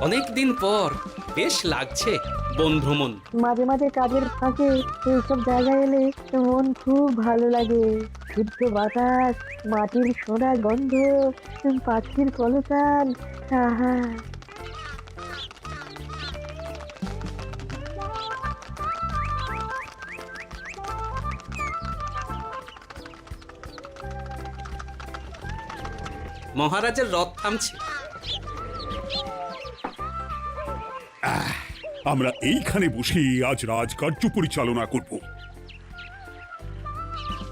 অনেক দিন পর বেশ লাগছে বন্ধুমন। মাঝে মাঝে কাজের ফাঁকে এইসব জায়গায় এলে মন খুব ভালো লাগে। শুদ্ধ বাতাস, মাটির সোনা গন্ধ, পাখির কলতান, আহা। মহারাজের রথ থামছে। আমরা এইখানে বসে আজ রাজকার্য পরিচালনা করব।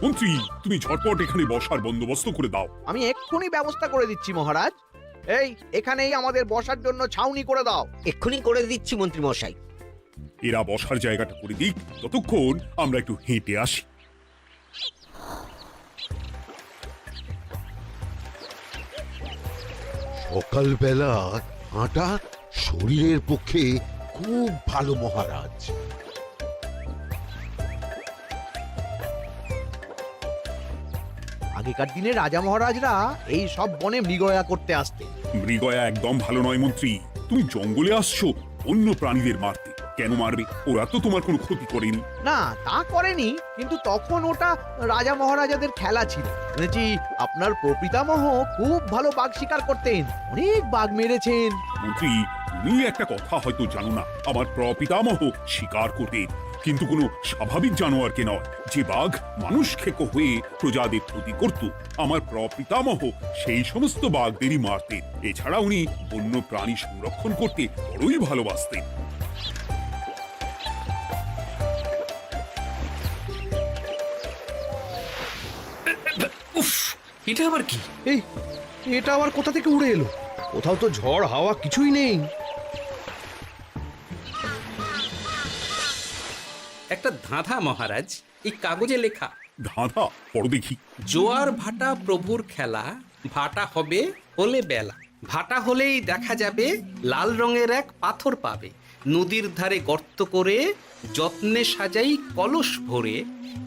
মন্ত্রী, তুমি ঝটপট এখানে বসার বন্দোবস্ত করে দাও। আমি এক্ষুনি ব্যবস্থা করে দিচ্ছি মহারাজ। এই এখানেই আমাদের বসার জন্য ছাউনি করে দাও। এক্ষুনি করে দিচ্ছি মন্ত্রী মশাই। এরা বসার জায়গাটা করে দিক, ততক্ষণ আমরা একটু হেঁটে আসি। সকালবেলা হাঁটা শরীরের পক্ষে খুব ভালো মহারাজ। আগেকার দিনে রাজা মহারাজরা এই সব বনে মৃগয়া করতে আসতেন। মৃগয়া একদম ভালো নয় মন্ত্রী। তুমি জঙ্গলে আসছো অন্য প্রাণীদের মারতে। কেন মারবে? ওরা তো তোমার কোনো ক্ষতি করেনি। না, তা করেনি, কিন্তু তখন ওটা রাজা মহারাজাদের খেলা ছিল। শুনেছি আপনার প্রপিতামহ খুব ভালো বাঘ শিকার করতেন, অনেক বাঘ মেরেছেন। মন্ত্রী, তুমি একটা কথা হয়তো জানো না। আমার প্রপিতামহ শিকার করতেন, কিন্তু কোনো স্বাভাবিক জানোয়ারকে নয়। যে বাঘ মানুষ খেকো হয়ে প্রজাদের ক্ষতি করত, আমার প্রপিতামহ সেই সমস্ত বাঘদেরই মারতেন। এছাড়া উনি বন্য প্রাণী সংরক্ষণ করতে বড়ই ভালোবাসতেন। উফ, এটা আবার কি? এই এটা আবার কোথা থেকে উড়ে এলো? কোথাও তো ঝড় হাওয়া কিছুই নেই। একটা ধাঁধা মহারাজ, এই কাগজে লেখা। ধাঁধা? পড়ো দেখি। জোয়ার ভাটা প্রভুর খেলা, ভাটা হবে হলে বেলা, ভাটা হলেই দেখা যাবে লাল রঙের এক পাথর পাবে, নদীর ধারে গর্ত করে যত্নে সাজাই কলস ভরে,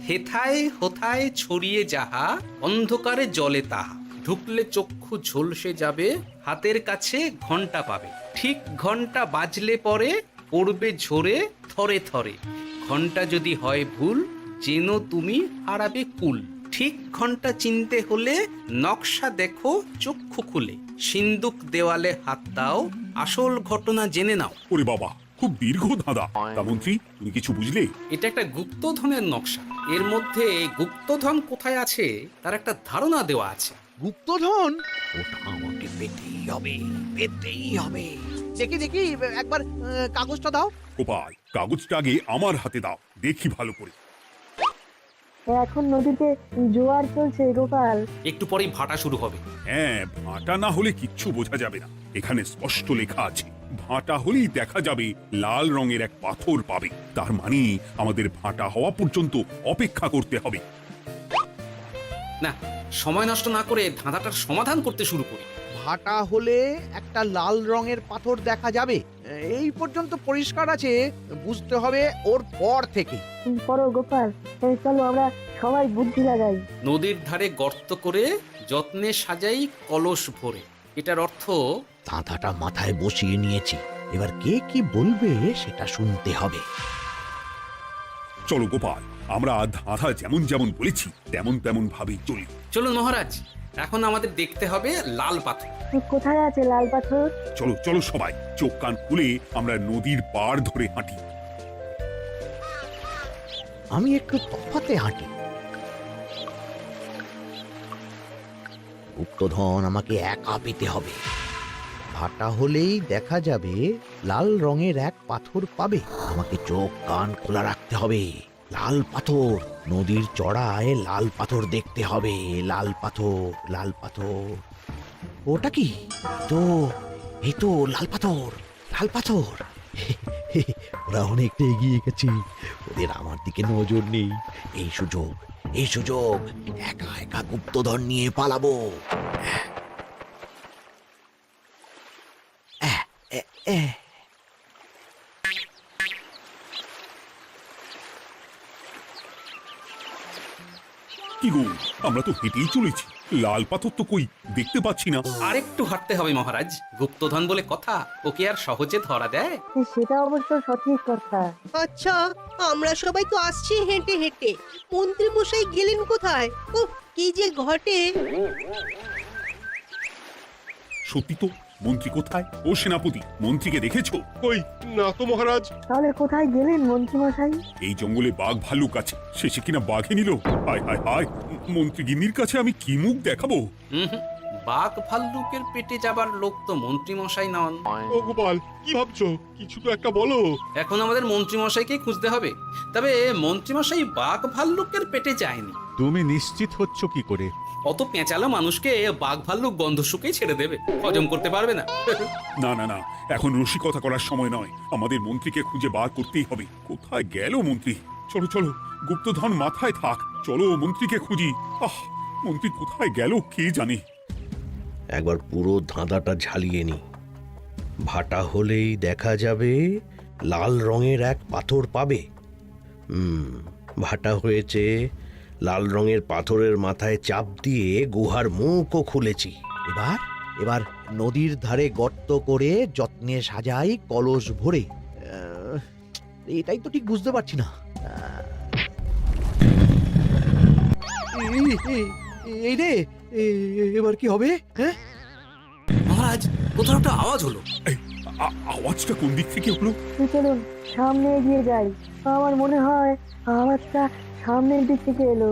হেথায় হোথায় ছড়িয়ে যাহা অন্ধকারে জলে তাহা, ঢুকলে চক্ষু ঝলসে যাবে, হাতের কাছে ঘন্টা পাবে, ঠিক ঘন্টা বাজলে পরে পড়বে ঝরে থরে থরে, ঘন্টা যদি হয় ভুল যেন তুমি হারাবে কুল, ঠিক ঘন্টা চিনতে হলে নকশা দেখো চক্ষু খুলে, সিন্দুক দেওয়ালে হাত দাও, আসল ঘটনা জেনে নাও। ওরে বাবা, খুব দীর্ঘ ধাঁধা। তা মন্ত্রী, তুমি কিছু বুঝলে? এটা একটা গুপ্তধনের নকশা। এর মধ্যে গুপ্তধন কোথায় আছে তার একটা ধারণা দেওয়া আছে। গুপ্তধন? ওটা আমাকে পেতেই হবে, পেতেই হবে। দেখি দেখি একবার কাগজটা দাও। গোপাল, কাগজটা আগে আমার হাতে দাও, দেখি ভালো করে। এখন নদীতে জোয়ার চলছে গোপাল। একটু পরেই ভাটা শুরু হবে। হ্যাঁ, ভাটা না হলে কিচ্ছু বোঝা যাবে না। এখানে স্পষ্ট লেখা আছে, ভাটা হলেই দেখা যাবে লাল রঙের এক পাথর পাবে। তার মানে আমাদের ভাটা হওয়া পর্যন্ত অপেক্ষা করতে হবে। না, সময় নষ্ট না করে ধাঁধাটার সমাধান করতে শুরু করি। ভাটা হলে একটা লাল রঙের পাথর দেখা যাবে, এই পর্যন্ত পরিষ্কার আছে। বুঝতে হবে ওর পর থেকে। পড়ো গোপাল, চলো আমরা সবাই বুদ্ধি লাগাই। নদীর ধারে গর্ত করে যত্নে সাজাই কলস ভরে। এটার অর্থ ধাঁধাটা মাথায় বসিয়ে নিয়েছি, এবার কে কি বলবে সেটা শুনতে হবে। চলো গোপাল, আমরা ধাঁধা যেমন যেমন বলেছি তেমন তেমন ভাবেই চলি। চলুন মহারাজ, এখন আমাদের দেখতে হবে লাল পাথর। কোথায় আছে লাল পাথর? চলো চলো সবাই, চোখ কান খুলে আমরা নদীর পাড় ধরে হাঁটি। আমি একটু তফাতে হাঁটি। গুপ্তধন আমাকে একা পেতে হবে। ভাটা হলেই দেখা যাবে লাল রঙের এক পাথর পাবে, আমাকে চোখ কান খোলা রাখতে হবে। লাল পাথর, নদীর চড়ায় লাল পাথর দেখতে হবে। লাল পাথর, লাল পাথর। ওটা কি? তো এই তো লাল পাথর, লাল পাথর। ওরা অনেকটা এগিয়ে গেছে, ওদের আমার দিকে নজর নেই। এই সুযোগ, এই সুযোগ, একা একা গুপ্তধন নিয়ে পালাবো। কি গো, আমরা তো হেঁটেই চলেছি, লাল পাথর তো কই দেখতে পাচ্ছি না। আরেকটু হাঁটতে হবে মহারাজ, গুপ্তধন বলে কথা, ওকে আর সহজে ধরা দেয়? সেটা অবশ্য সঠিক কথা। আচ্ছা, আমরা সবাই তো আসছি হেঁটে হেঁটে, মন্ত্রী মশাই গেলেন কোথায়? ও কি যে ঘটে! সত্যি তো, মন্ত্রী কোথায়? ও সেনাপতি, মন্ত্রীকে দেখেছো? কই না তো মহারাজ। তাহলে কোথায় গেলেন মন্ত্রী মশাই? এই জঙ্গলে বাঘ ভাল্লুক আছে, শেষে কিনা বাঘে নিল। হায় হায় হায়, মন্ত্রী গিন্নির কাছে আমি কি মুখ দেখাবো? হুম, বাঘ ভাল্লুকের পেটে যাবার লোক তো মন্ত্রী মশাই নন। ও গোপাল, কি ভাবছো? কিছু তো একটা বলো। এখন আমাদের মন্ত্রী মশাইকে খুঁজতে হবে। তবে মন্ত্রী মশাই বাঘ ভাল্লুকের পেটে যায়নি। তুমি নিশ্চিত হচ্ছ কি করে? অত পেঁচালো মানুষকে বাঘ ভাল্লুক গন্ধ শুকেই ছেড়ে দেবে, হজম করতে পারবে না। না না না, এখন রসিকতা করার সময় নয়, আমাদের মন্ত্রীকে খুঁজে বার করতেই হবে। কোথায় গেল মন্ত্রী? চলো চলো, গুপ্তধন মাথায় থাক, চলো মন্ত্রীকে খুঁজি। আহ, মন্ত্রী কোথায় গেল কে জানে। একবার পুরো ধাঁধাটা ঝালিয়ে নি। ভাটা হলেই দেখা যাবে লাল রঙের এক পাথর পাবে। ভাটা হয়েছে, লাল রঙের পাথরের মাথায় চাপ দিয়ে গুহার মুখও খুলেছি। এবার এবার নদীর ধারে গর্ত করে যত্নে সাজাই কলস ভরে। এটাই তো ঠিক বুঝতে পারছি না। এই রে, এবার কি হবে? হ্যাঁ, মহারাজ, কোথাও একটা আওয়াজ হলো। এই, আওয়াজটা কোন দিক থেকে হলো? চলুন সামনে এগিয়ে যাই। আমার মনে হয় আওয়াজটা সামনের দিক থেকে এলো।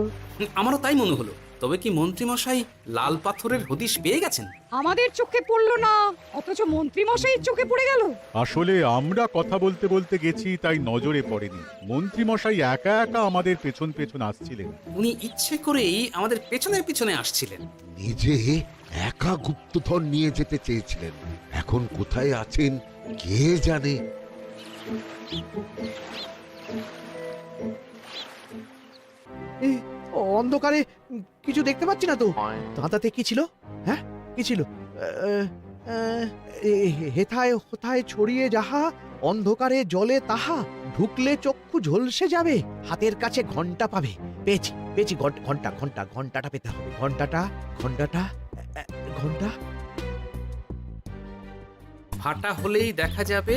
আমারও তাই মনে হলো। তবে কি মন্ত্রী মশাই লাল পাথরের হদিশ পেয়ে গেছেন? আমাদের চোখে পড়লো না, অথচ মন্ত্রী মশাইয়ের চোখে পড়ে গেল। আসলে আমরা কথা বলতে বলতে গেছি, তাই নজরে পড়েনি। মন্ত্রী মশাই একা একা আমাদের পেছন পেছন আসছিলেন। উনি ইচ্ছে করেই আমাদের পেছনে পেছনে আসছিলেন। নিজে একা গুপ্তধন নিয়ে যেতে চেয়েছিলেন, এখন কোথায় আছেন কে জানে। অন্ধকারে কিছু দেখতে পাচ্ছি না তো। ধাঁধাতে কি ছিল? হ্যাঁ, কি ছিল? হেথায় হোথায় ছড়িয়ে যাহা, অন্ধকারে জলে তাহা, ঢুকলে চক্ষু ঝলসে যাবে, হাতের কাছে ঘন্টা পাবে। পেয়েছি পেয়েছি, ঘন্টা ঘন্টা ঘন্টাটা পেতে হবে। ঘন্টাটা ঘন্টাটা ঘন্টা। ভাটা হলেই দেখা যাবে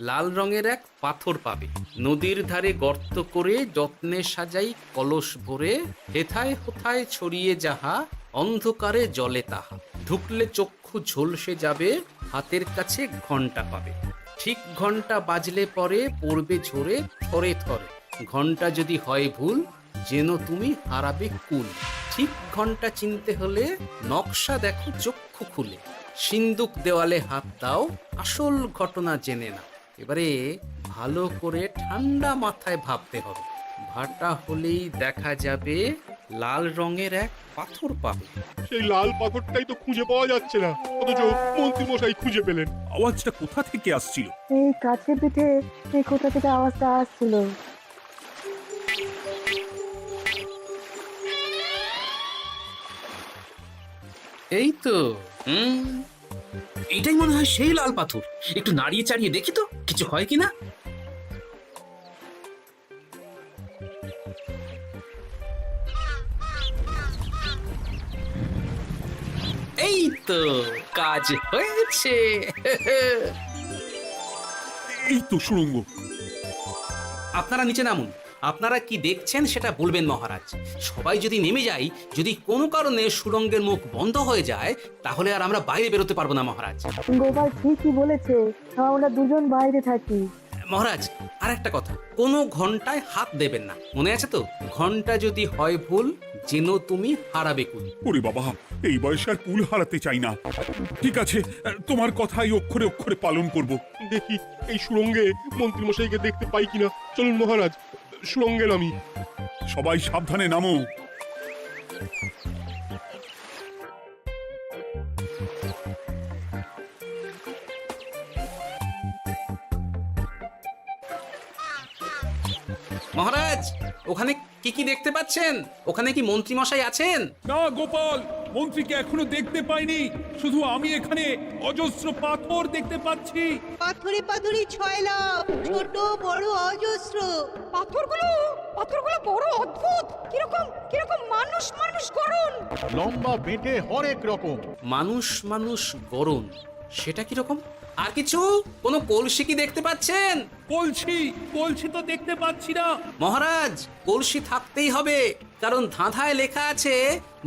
লাল রঙের এক পাথর পাবে, নদীর ধারে গর্ত করে যত্নে সাজাই কলস ভরে, হেথায় হোথায় ছড়িয়ে যাহা, অন্ধকারে জলে তাহা, ঢুকলে চক্ষু ঝলসে যাবে, হাতের কাছে ঘন্টা পাবে। ঠিক ঘন্টা বাজলে পরে পড়বে ঝরে থরে থরে, ঘন্টা যদি হয় ভুল যেন তুমি হারাবে কুল। ঠিক ঘন্টা চিনতে হলে নকশা দেখো চক্ষু খুলে, সিন্দুক দেওয়ালে হাত দাও, আসল ঘটনা জেনে না। এবারে ভালো করে ঠান্ডা মাথায় ভাবতে হবে। ভাটা হলেই দেখা যাবে লাল রঙের এক পাথর পাবে। সেই লাল পাথরটাই তো খুঁজে পাওয়া যাচ্ছে না, অথচ মন্ত্রী মশাই খুঁজে পেলেন। আওয়াজটা কোথা থেকে আসছিল? এই কাছে পিঠে এই কোথা থেকে আওয়াজটা আসছিল। এই তো, এটাই মনে হয় সেই লাল পাথর। একটু নাড়িয়ে চাড়িয়ে দেখি তো কিছু হয় কিনা। এই তো, কাজ হয়েছে। এই তো সুড়ঙ্গ। আপনারা নিচে নামুন। আপনারা কি দেখছেন সেটা বলবেন মহারাজ। সবাই যদি নেমে যাই, যদি কোনো কারণে সুড়ঙ্গের মুখ বন্ধ হয়ে যায়, তাহলে আর আমরা বাইরে বেরোতে পারবো না মহারাজ। গোপাল ঠিকই বলেছে, আমরা দুজন বাইরে থাকি। মহারাজ, আর একটা কথা, কোনো ঘন্টায় হাত দেবেন না, মনে আছে তো? ঘন্টা যদি হয় ভুল যেন তুমি হারাবে কুল। ওরে বাবা, এই বয়সে আর কুল হারাতে চাই না। ঠিক আছে, তোমার কথাই অক্ষরে অক্ষরে পালন করব। দেখি এই সুড়ঙ্গে মন্ত্রী মশাইকে দেখতে পাই কিনা। চলুন মহারাজ, সুড়ঙ্গে নামি। সবাই সাবধানে নামো। মহারাজ, ওখানে কি কি দেখতে পাচ্ছেন? ওখানে কি মন্ত্রী মশাই আছেন? না গোপাল, মন্ত্রীকে এখনো দেখতে পাইনি। শুধু আমি এখানে অজস্র পাথর দেখতে পাচ্ছি। পাথরে পাথরে ছয়লা, ছোট বড় অজস্র। পাথরগুলো বড় অদ্ভুত, কিরকম কিরকম মানুষ মানুষ গড়ন। লম্বা বেঁটে হরেক রকম। মানুষ মানুষ গরম, সেটা কি রকম? আর কিছু? কোনো কলসি কি দেখতে পাচ্ছেন? কলসি তো দেখতে পাচ্ছি না। মহারাজ, কলসি থাকতেই হবে, কারণ ধাঁধায় লেখা আছে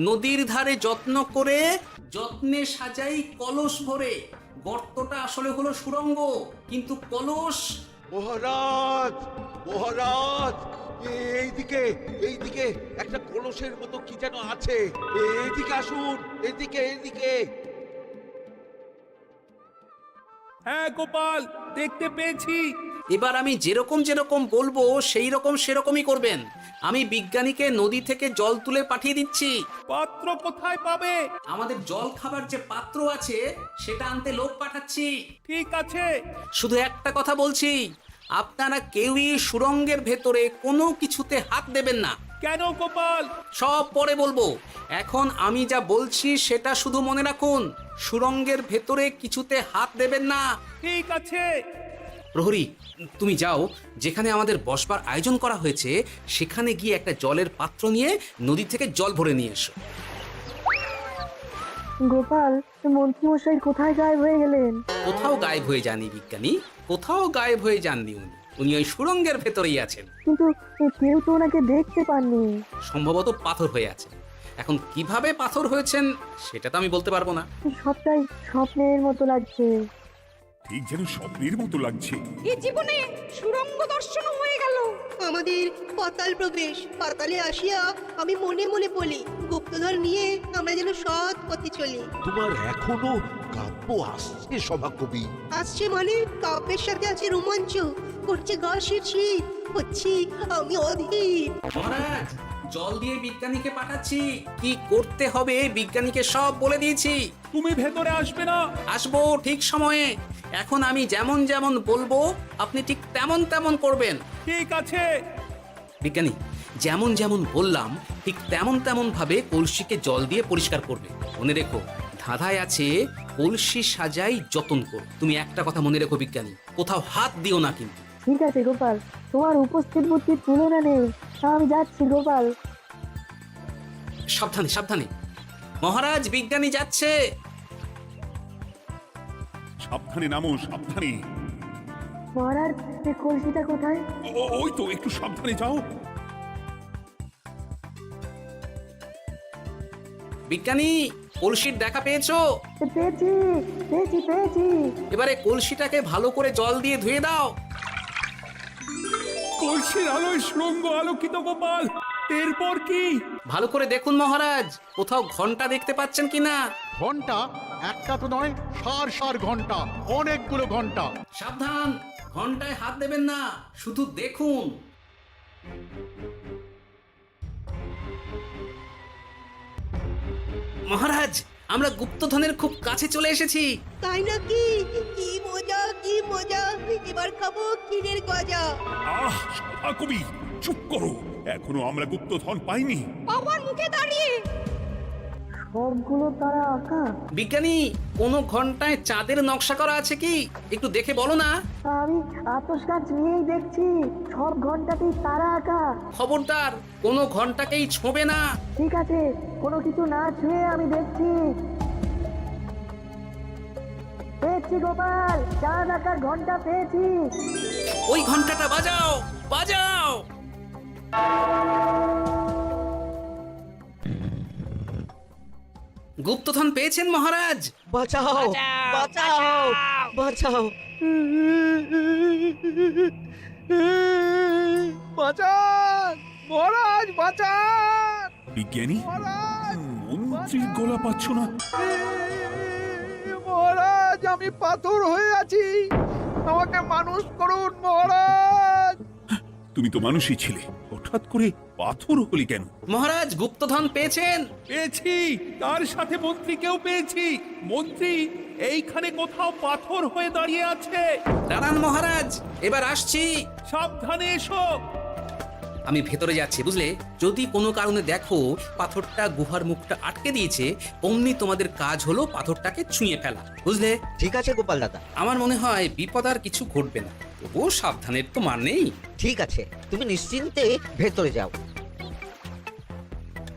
নদীর ধারে যত্ন করে যত্নে সাজাই কলস ভরে। গর্তটা আসলে হলো সুড়ঙ্গ, কিন্তু কলস। মহারাজ, মহারাজ, এইদিকে এইদিকে একটা কলসের মতো কি যেন আছে। এইদিকে আসুন, এইদিকে এইদিকে। হ্যাঁ গোপাল, দেখতে পেয়েছি। এবার আমি যেরকম যেরকম বলবো সেই রকম সেরকমই করবেন। আমি বিজ্ঞানীকে নদী থেকে জল তুলে পাঠিয়ে দিচ্ছি। পাত্র কোথায় পাবে? আমাদের জল খাবার যে পাত্র আছে সেটা আনতে লোক পাঠাচ্ছি। ঠিক আছে। শুধু একটা কথা বলছি, আপনারা কেউই সুড়ঙ্গের ভেতরে কোনো কিছুতে হাত দেবেন না। কেন গোপাল? সব পরে বলবো, এখন আমি যা বলছি সেটা শুধু মনে রাখুন। সুড়ঙ্গের ভেতরে কিছুতে হাত দেবেন না। ঠিক আছে। প্রহরী, তুমি যাও, যেখানে আমাদের বসবার আয়োজন করা হয়েছে সেখানে গিয়ে একটা জলের পাত্র নিয়ে নদী থেকে জল ভরে নিয়ে এসো। গোপাল, মন্ত্রীমশাই কোথায় গায়েব হয়ে গেলেন? কোথাও গায়েব হয়ে যাননি বিজ্ঞানী, কোথাও গায়েব হয়ে যাননি উনি ওই সুড়ঙ্গের ভেতরেই আছেন। কিন্তু কেউ তো ওনাকে দেখতে পাননি। সম্ভবত পাথর হয়ে আছে। এখন কিভাবে পাথর হয়েছেন সেটা তো আমি বলতে পারবো না। সবটাই স্বপ্নের মতো লাগছে। ঠিক যেন স্বপ্নের মতো লাগছে। এই জীবনে সুরঙ্গ দর্শন হয়ে গেল। আমাদের পাতাল প্রবেশ। পাতালে আসিয়া আমি মনে মনে বলি, গুপ্তধন নিয়ে আমরা যেন সৎ পথে চলি। তোমার এখনো কাব্য আসছে সভাকবি। আসছে মানে কাব্যের সাথে আছে রোমাঞ্চ, করছে গা শীত, হচ্ছি আমি অধীর। মহারাজ, জল দিয়ে বিজ্ঞানীকে পাঠাচ্ছি। কি করতে হবে বিজ্ঞানীকে সব বলে দিয়েছি। তুমি ভেতরে আসবে না? আসবো ঠিক সময়ে। এখন আমি যেমন যেমন বলবো আপনি ঠিক তেমন তেমন করবেন। ঠিক আছে। বিজ্ঞানী, যেমন যেমন বললাম ঠিক তেমন তেমন ভাবে কলসিকে জল দিয়ে পরিষ্কার করবে। মনে রেখো, ধাঁধায় আছে কলসি সাজাই যতন কর। তুমি একটা কথা মনে রেখো বিজ্ঞানী, কোথাও হাত দিও না কিন্তু। ঠিক আছে গোপাল, তোমার উপস্থিত বুদ্ধির তুলনা নেই। আমি যাচ্ছি গোপাল। সাবধানে সাবধানে। মহারাজ, বিজ্ঞানী যাচ্ছে। সাবধানে নামো, সাবধানে। মহারাজ, এই কলসিটা কোথায়? ওই তো, একটু সাবধানে যাও। বিজ্ঞানী, কলসির দেখা পেয়েছো? পেয়েছি পেয়েছি পেয়েছি। এবারে কলসিটাকে ভালো করে জল দিয়ে ধুয়ে দাও। কলসির আলোয় সুড়ঙ্গ আলোকিত গোপাল। এরপর কি? ভালো করে দেখুন মহারাজ, কোথাও ঘন্টা দেখতে পাচ্ছেন কিনা। ঘন্টা? একটা তো নয়, সার ঘন্টা, অনেকগুলো ঘন্টা। সাবধান, ঘন্টায় হাত দেবেন না, শুধু দেখুন। মহারাজ, আমরা গুপ্তধনের খুব কাছে চলে এসেছি। তাই নাকি? কি মজা কি মজা, এবার খাবো ক্ষীরের গজা। কবি চুপ করো, এখনো আমরা গুপ্তধন পাইনি। পাওয়ার মুখে দাঁড়িয়ে। সবগুলো তারা আঁকা। বিজ্ঞানী, কোন ঘন্টায় চাঁদের নকশা করা আছে কি? একটু দেখে বলো না। আমি আতস কাজ নিয়েই দেখছি, সব ঘন্টাতেই তারা আঁকা। খবরদার, কোনো ঘন্টাকেই ছোঁবে না। ঠিক আছে, কোনো কিছু না ছুঁয়ে আমি দেখছি। পেয়েছি গোপাল, চাঁদ আঁকার ঘন্টা পেয়েছি। ওই ঘন্টাটা বাজাও, বাজাও। গুপ্তধন পেয়েছেন মহারাজ। বাঁচাও বাঁচাও বাঁচাও। বাঁচান মহারাজ, বাঁচান। বিজ্ঞানী, মন্ত্রীর গলা পাচ্ছ না? মহারাজ, আমি পাথর হয়ে আছি, আমাকে মানুষ করুন মহারাজ। তুমি তো মানুষই ছিলে, হঠাৎ করে পাথর হলি কেন? মহারাজ, গুপ্তধন পেয়েছেন? পেয়েছি, তার সাথে মন্ত্রীকেও পেয়েছি। মন্ত্রী এইখানে কোথাও পাথর হয়ে দাঁড়িয়ে আছে। দাঁড়ান মহারাজ, এবার আসছি। সাবধানে এসো। আমি ভেতরে যাচ্ছি, বুঝলে? যদি কোনো কারণে দেখো পাথরটা গুহার মুখটা আটকে দিয়েছে, অমনি তোমাদের কাজ হলো পাথরটাকে ছুঁয়ে ফেলা, বুঝলে? ঠিক আছে গোপাল দাদা, আমার মনে হয় বিপদ আর কিছু ঘটবে না, তবুও সাবধানের তো মান নেই। ঠিক আছে, তুমি নিশ্চিন্তে ভেতরে যাও।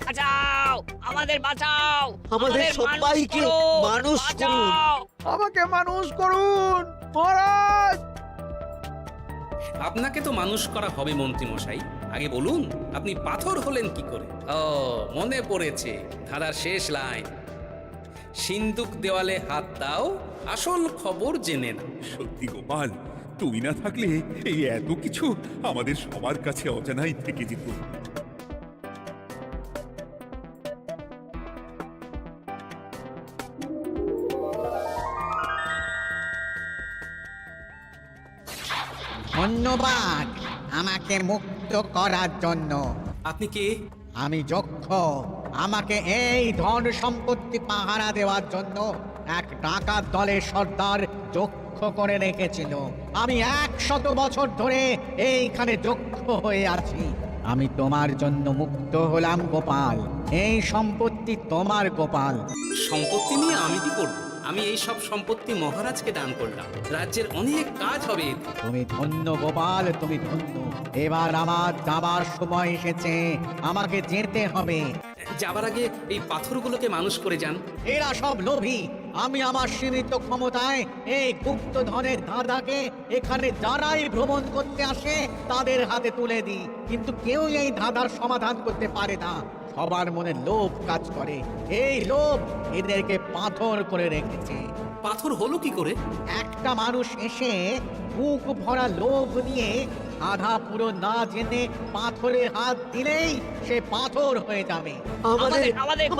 বাঁচাও, আমাদের বাঁচাও, আমাদের সবাইকে মানুষ করুন। আমাকে মানুষ করুন মহারাজ। আপনাকে তো মানুষ করা হবে মন্ত্রী মশাই। আগে বলুন, আপনি পাথর হলেন কি করে? ও, মনে পড়েছে ধারার শেষ লাইন, সিন্দুক দেওয়ালে হাত দাও, আসল খবর জেনে নাও। সত্যি গোপাল, তুমি না থাকলে এই এত কিছু আমাদের সবার কাছে অজানাই থেকে যেত। ধন্যবাদ আমাকে মুক্ত করার জন্য। আপনি কে? আমি যক্ষ। আমাকে এই ধন সম্পত্তি পাহারা দেওয়ার জন্য এক ডাকাত দলের সর্দার যক্ষ করে রেখেছিল। আমি 100 বছর ধরে এইখানে যক্ষ হয়ে আছি। আমি তোমার জন্য মুক্ত হলাম গোপাল। এই সম্পত্তি তোমার গোপাল। সম্পত্তি নিয়ে আমি কি করব? আমি এই সব সম্পত্তি মহারাজকে দান করলাম, রাজ্যের অনেক কাজ হবে এতে। তুমি ধন্য গোপাল, তুমি ধন্য। এবার আমার যাবার সময় এসেছে, আমাকে যেতে হবে। যাবার আগে এই পাথরগুলোকে মানুষ করে যান। এরা সব লোভী। আমি আমার সীমিত ক্ষমতায় এই গুপ্তধনের ধাঁধাকে এখানে যারাই ভ্রমণ করতে আসে তাদের হাতে তুলে দিই, কিন্তু কেউ এই ধাঁধার সমাধান করতে পারে না। সবার মনে লোভ কাজ করে। এই লোভ এদেরকে পাথর করে রেখেছে। পাথর হলো কি করে? একটা মানুষ এসে বুক ভরা লোভ নিয়ে আধা পুরো না জেনে পাথরে হাত দিলেই সে পাথর হয়ে যাবে। আমাদের আমাদের খুব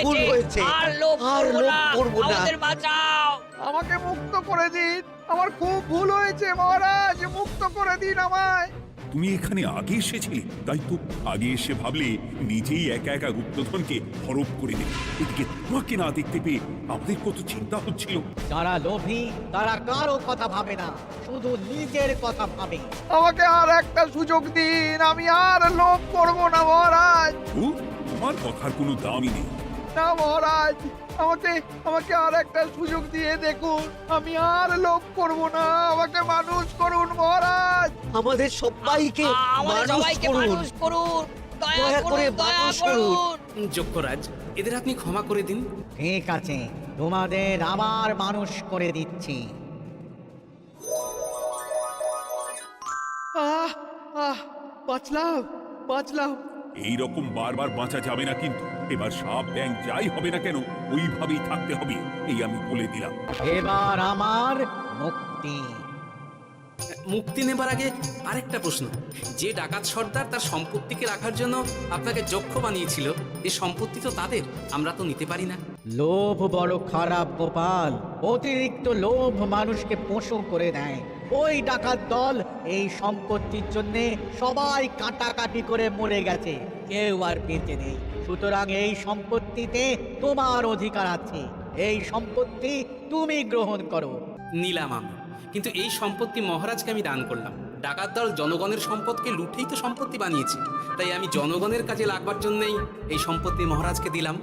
ভুল হয়েছে, আর লোভ করব না। আমাদের বাঁচাও। আমাকে মুক্ত করে দিন, আমার খুব ভুল হয়েছে মহারাজ, মুক্ত করে দিন আমায়। তুমি এখানে আগে এসেছিলে, তাই তো আগে এসে ভাবলে নিজেই একা একা গুপ্তধনকে হরপ করে দেবে। এদিকে তোমাকে না দেখতে পেয়ে আমাদের কত চিন্তা হচ্ছিল। যারা লোভী তারা কারো কথা ভাবে না, শুধু নিজের কথা ভাবে। আমাকে আর একটা সুযোগ দিন, আমি আর লোভ করব না মহারাজ। ও, তোমার কথার কোনো দামই নেই। না মহারাজ, আমাকে আর একটা সুযোগ দিয়ে দেখুন, আমি আর লোভ করব না। আমাকে মানুষ করুন মহারাজ। আমাদের সবাইকে মানুষ করুন। দয়া করে মানুষ করুন। যক্ষরাজ, এদের আপনি ক্ষমা করে দিন। ঠিক আছে, তোমাদের আবার মানুষ করে দিচ্ছি। বাঁচলাম। এই রকম বারবার বাঁচা যাবে না কিন্তু। এবার সাপ ব্যাং যাই হবে না কেন, ওইভাবেই থাকতে হবে, এই আমি বলে দিলাম। এবার আমার মুক্তি। মুক্তি নেবার আগে আরেকটা প্রশ্ন, যে ডাকাত সর্দার তার সম্পত্তিকে রাখার জন্য আপনাকে যক্ষ বানিয়েছিল, এই সম্পত্তি তো তাদের, আমরা তো নিতে পারি না। লোভ বড় খারাপ গোপাল। অতিরিক্ত লোভ মানুষকে পশু করে দেয়। ওই ডাকাত দল এই সম্পত্তির জন্য সবাই কাটাকাটি করে মরে গেছে, কেউ আর বেঁচে নেই। সুতরাং এই সম্পত্তিতে তোমার অধিকার আছে। এই সম্পত্তি তুমি গ্রহণ করো। নিলাম আমি, কিন্তু এই সম্পত্তি মহারাজকে আমি দান করলাম। ডাকাত দল জনগণের সম্পদকে লুঠেই তো সম্পত্তি বানিয়েছে, তাই আমি জনগণের কাজে লাগবার জন্যই এই সম্পত্তি মহারাজকে দিলাম।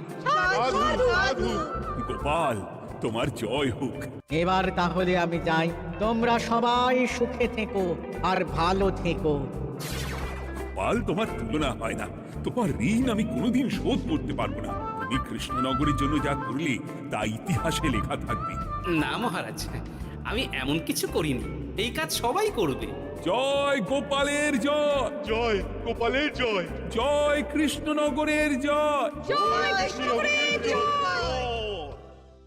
গোপাল, তোমার জয় হোক। এবার তাহলে আমি যাই। তোমরা সবাই সুখে থেকো আর ভালো থেকো। গোপাল, তোমার তুলনা হয় না। তোমার ঋণ আমি কোনোদিন শোধ করতে পারবো না। তুমি কৃষ্ণনগরের জন্য যা করলে তা ইতিহাসে লেখা থাকবে। না মহারাজ, আমি এমন কিছু করিনি, এই কাজ সবাই করবে। জয় গোপালের জয়, জয় গোপালের জয়, জয় কৃষ্ণনগরের জয়। জয় কৃষ্ণনগরের